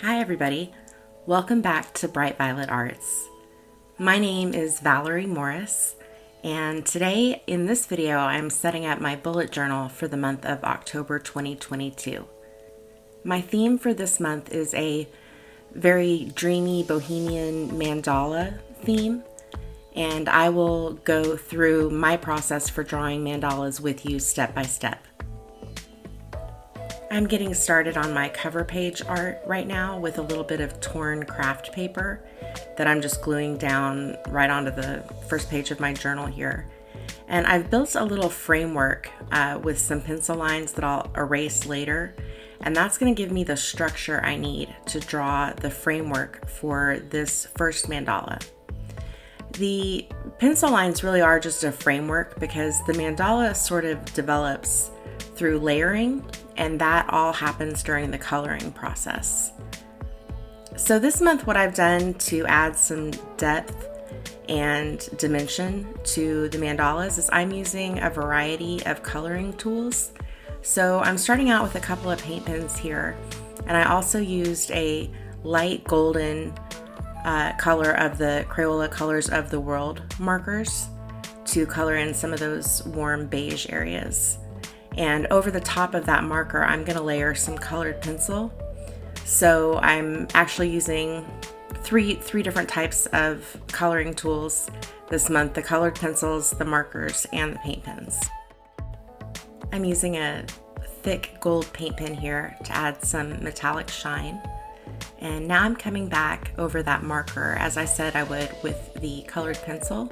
Hi everybody, welcome back to Bright Violet Arts. My name is Valerie Morris, and today in this video I'm setting up my bullet journal for the month of October 2022. My theme for this month is a very dreamy bohemian mandala theme, and I will go through my process for drawing mandalas with you step by step. I'm getting started on my cover page art right now with a little bit of torn craft paper that I'm just gluing down right onto the first page of my journal here. And I've built a little framework with some pencil lines that I'll erase later, and that's going to give me the structure I need to draw the framework for this first mandala. The pencil lines really are just a framework because the mandala sort of develops through layering, and that all happens during the coloring process. So this month what I've done to add some depth and dimension to the mandalas is I'm using a variety of coloring tools. So I'm starting out with a couple of paint pens here, and I also used a light golden color of the Crayola Colors of the World markers to color in some of those warm beige areas. And over the top of that marker, I'm going to layer some colored pencil. So I'm actually using three different types of coloring tools this month: the colored pencils, the markers, and the paint pens. I'm using a thick gold paint pen here to add some metallic shine. And now I'm coming back over that marker, as I said I would with the colored pencil.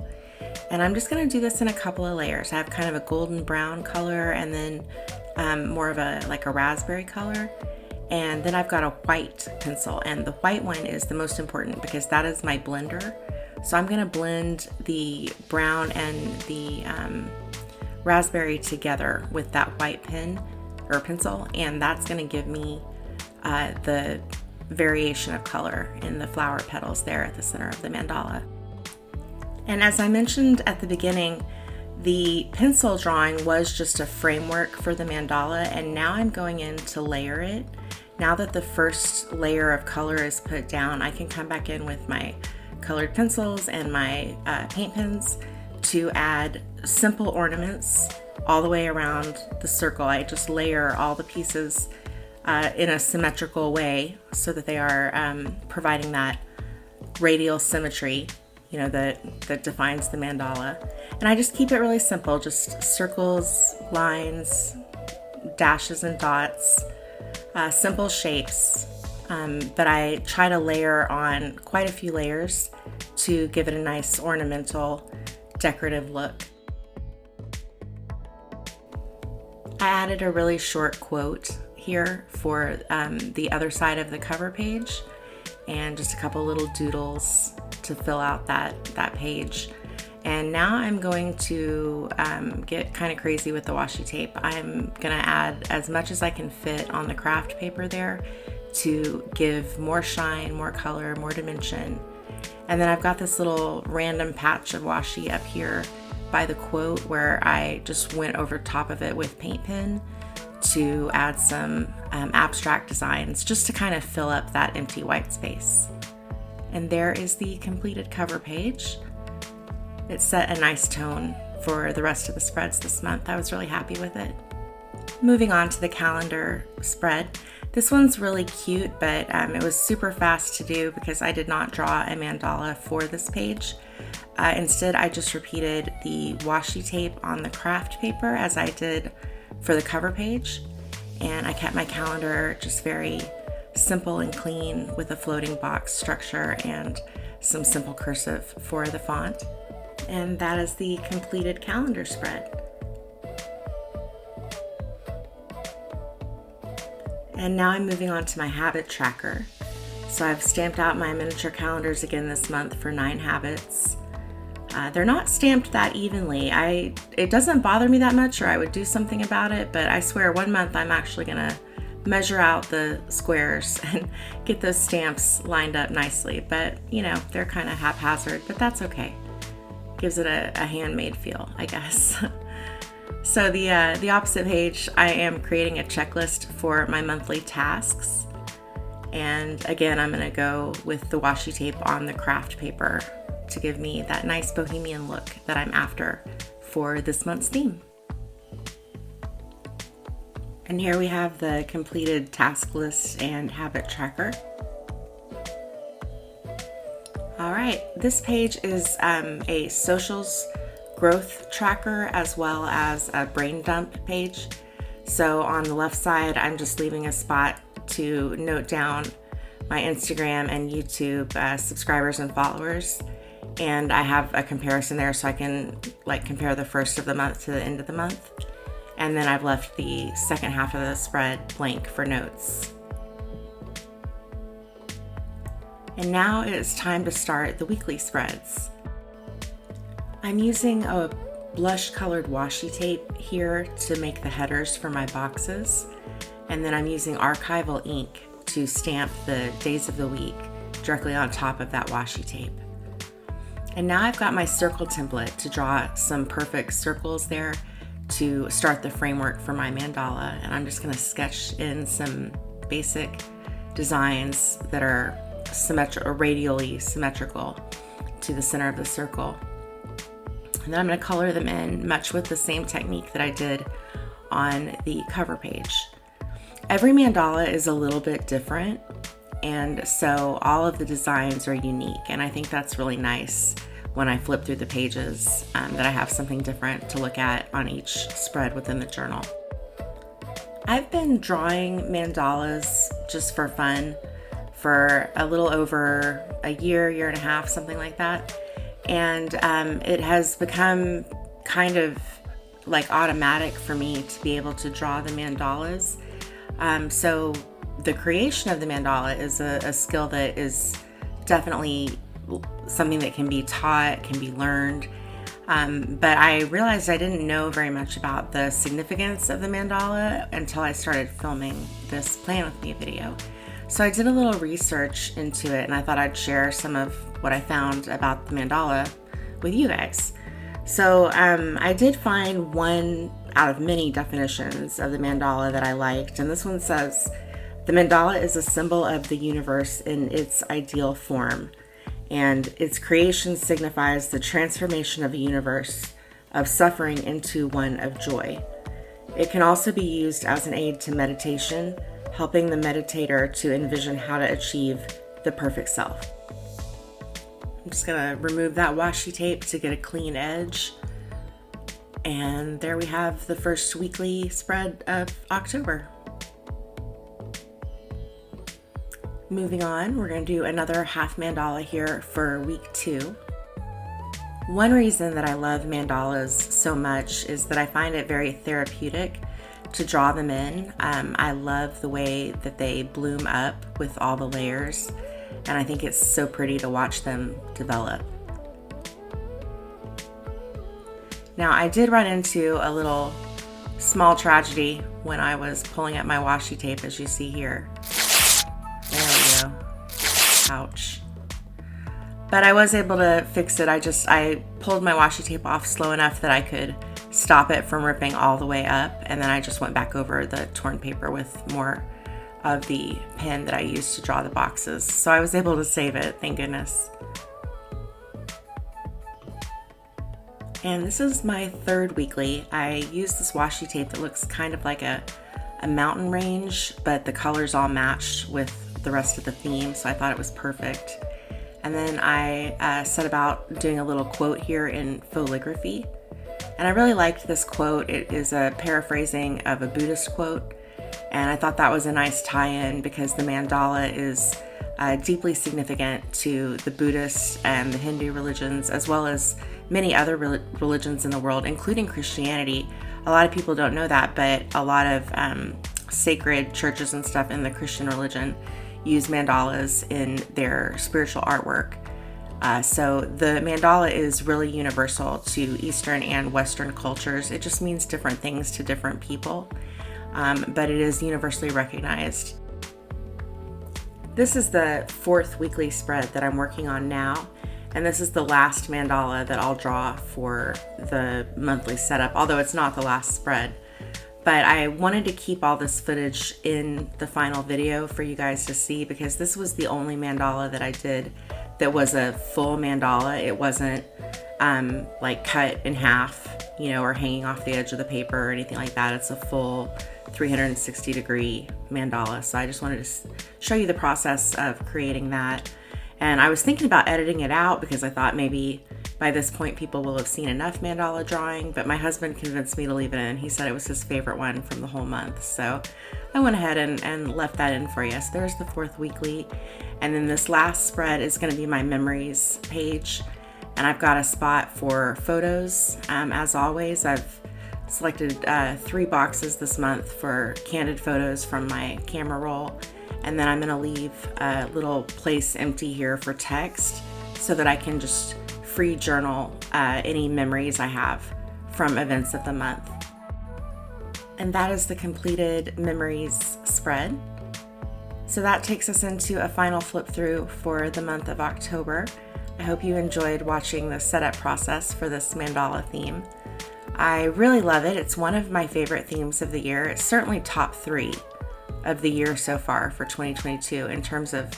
And I'm just going to do this in a couple of layers. I have kind of a golden brown color and then more of a raspberry color. And then I've got a white pencil, and the white one is the most important because that is my blender. So I'm going to blend the brown and the raspberry together with that white pen or pencil, and that's going to give me the variation of color in the flower petals there at the center of the mandala. And as I mentioned at the beginning, the pencil drawing was just a framework for the mandala, and now I'm going in to layer it. Now that the first layer of color is put down, I can come back in with my colored pencils and my paint pens to add simple ornaments all the way around the circle. I just layer all the pieces in a symmetrical way so that they are providing that radial symmetry, that defines the mandala. And I just keep it really simple, just circles, lines, dashes and dots, simple shapes. But I try to layer on quite a few layers to give it a nice ornamental, decorative look. I added a really short quote here for the other side of the cover page, and just a couple little doodles to fill out that page. And now I'm going to get kind of crazy with the washi tape. I'm gonna add as much as I can fit on the craft paper there to give more shine, more color, more dimension. And then I've got this little random patch of washi up here by the quote where I just went over top of it with paint pen to add some abstract designs just to kind of fill up that empty white space. And there is the completed cover page. It set a nice tone for the rest of the spreads this month. I was really happy with it. Moving on to the calendar spread. This one's really cute, but it was super fast to do because I did not draw a mandala for this page. Instead, I just repeated the washi tape on the craft paper as I did for the cover page. And I kept my calendar just very simple and clean with a floating box structure and some simple cursive for the font. And that is the completed calendar spread. And now I'm moving on to my habit tracker. So I've stamped out my miniature calendars again this month for 9 habits. They're not stamped that evenly. It doesn't bother me that much, or I would do something about it, but I swear one month I'm actually gonna measure out the squares and get those stamps lined up nicely. But they're kind of haphazard, but that's okay. Gives it a handmade feel, I guess. So the opposite page, I am creating a checklist for my monthly tasks. And again, I'm gonna go with the washi tape on the craft paper to give me that nice bohemian look that I'm after for this month's theme. And here we have the completed task list and habit tracker. All right, this page is a socials growth tracker as well as a brain dump page. So on the left side, I'm just leaving a spot to note down my Instagram and YouTube subscribers and followers. And I have a comparison there so I can compare the first of the month to the end of the month. And then I've left the second half of the spread blank for notes. And now it is time to start the weekly spreads. I'm using a blush colored washi tape here to make the headers for my boxes. And then I'm using archival ink to stamp the days of the week directly on top of that washi tape. And now I've got my circle template to draw some perfect circles there to start the framework for my mandala. And I'm just gonna sketch in some basic designs that are radially symmetrical to the center of the circle. And then I'm gonna color them in much with the same technique that I did on the cover page. Every mandala is a little bit different, and so all of the designs are unique, and I think that's really nice when I flip through the pages that I have something different to look at on each spread within the journal. I've been drawing mandalas just for fun for a little over a year and a half, something like that. And it has become kind of like automatic for me to be able to draw the mandalas. So the creation of the mandala is a skill that is definitely something that can be taught, can be learned. But I realized I didn't know very much about the significance of the mandala until I started filming this Plan With Me video. So I did a little research into it, and I thought I'd share some of what I found about the mandala with you guys. So I did find one out of many definitions of the mandala that I liked, and this one says, the mandala is a symbol of the universe in its ideal form, and its creation signifies the transformation of a universe of suffering into one of joy. It can also be used as an aid to meditation, helping the meditator to envision how to achieve the perfect self. I'm just gonna remove that washi tape to get a clean edge. And there we have the first weekly spread of October. Moving on, we're going to do another half mandala here for week 2. One reason that I love mandalas so much is that I find it very therapeutic to draw them in. I love the way that they bloom up with all the layers, and I think it's so pretty to watch them develop. Now, I did run into a little small tragedy when I was pulling up my washi tape, as you see here. There we go. Ouch. But I was able to fix it. I pulled my washi tape off slow enough that I could stop it from ripping all the way up, and then I just went back over the torn paper with more of the pen that I used to draw the boxes. So I was able to save it, thank goodness. And this is my third weekly. I used this washi tape that looks kind of like a mountain range, but the colors all matched with the rest of the theme, so I thought it was perfect. And then I set about doing a little quote here in foligraphy. And I really liked this quote. It is a paraphrasing of a Buddhist quote, and I thought that was a nice tie-in because the mandala is deeply significant to the Buddhist and the Hindu religions, as well as many other religions in the world, including Christianity. A lot of people don't know that, but a lot of sacred churches and stuff in the Christian religion use mandalas in their spiritual artwork. So the mandala is really universal to Eastern and Western cultures. It just means different things to different people, but it is universally recognized. This is the fourth weekly spread that I'm working on now, and this is the last mandala that I'll draw for the monthly setup, although it's not the last spread. but I wanted to keep all this footage in the final video for you guys to see, because this was the only mandala that I did that was a full mandala. It wasn't like cut in half, you know, or hanging off the edge of the paper or anything like that. It's a full 360-degree mandala. So I just wanted to show you the process of creating that. And I was thinking about editing it out because I thought maybe by this point people will have seen enough mandala drawing, but my husband convinced me to leave it in. He said it was his favorite one from the whole month. So I went ahead and left that in for you. So there's the 4th weekly. And then this last spread is going to be my memories page. And I've got a spot for photos. As always, I've selected 3 boxes this month for candid photos from my camera roll. And then I'm going to leave a little place empty here for text so that I can just free journal any memories I have from events of the month. And that is the completed memories spread. So that takes us into a final flip through for the month of October. I hope you enjoyed watching the setup process for this mandala theme. I really love it. It's one of my favorite themes of the year. It's certainly top 3 of the year so far for 2022 in terms of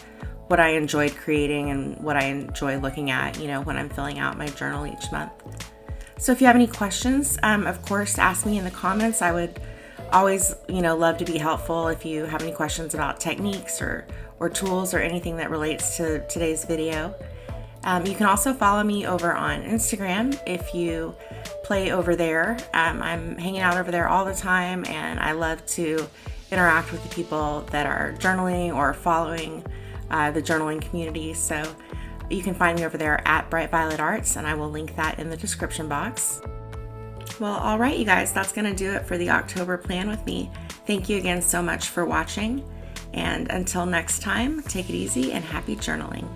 what I enjoyed creating and what I enjoy looking at, you know, when I'm filling out my journal each month. So if you have any questions, of course, ask me in the comments. I would always, you know, love to be helpful if you have any questions about techniques or tools or anything that relates to today's video. You can also follow me over on Instagram if you play over there. I'm hanging out over there all the time, and I love to interact with the people that are journaling or following the journaling community. So you can find me over there at Bright Violet Arts, and I will link that in the description box. Well, all right, you guys, that's going to do it for the October plan with me. Thank you again so much for watching. And until next time, take it easy and happy journaling.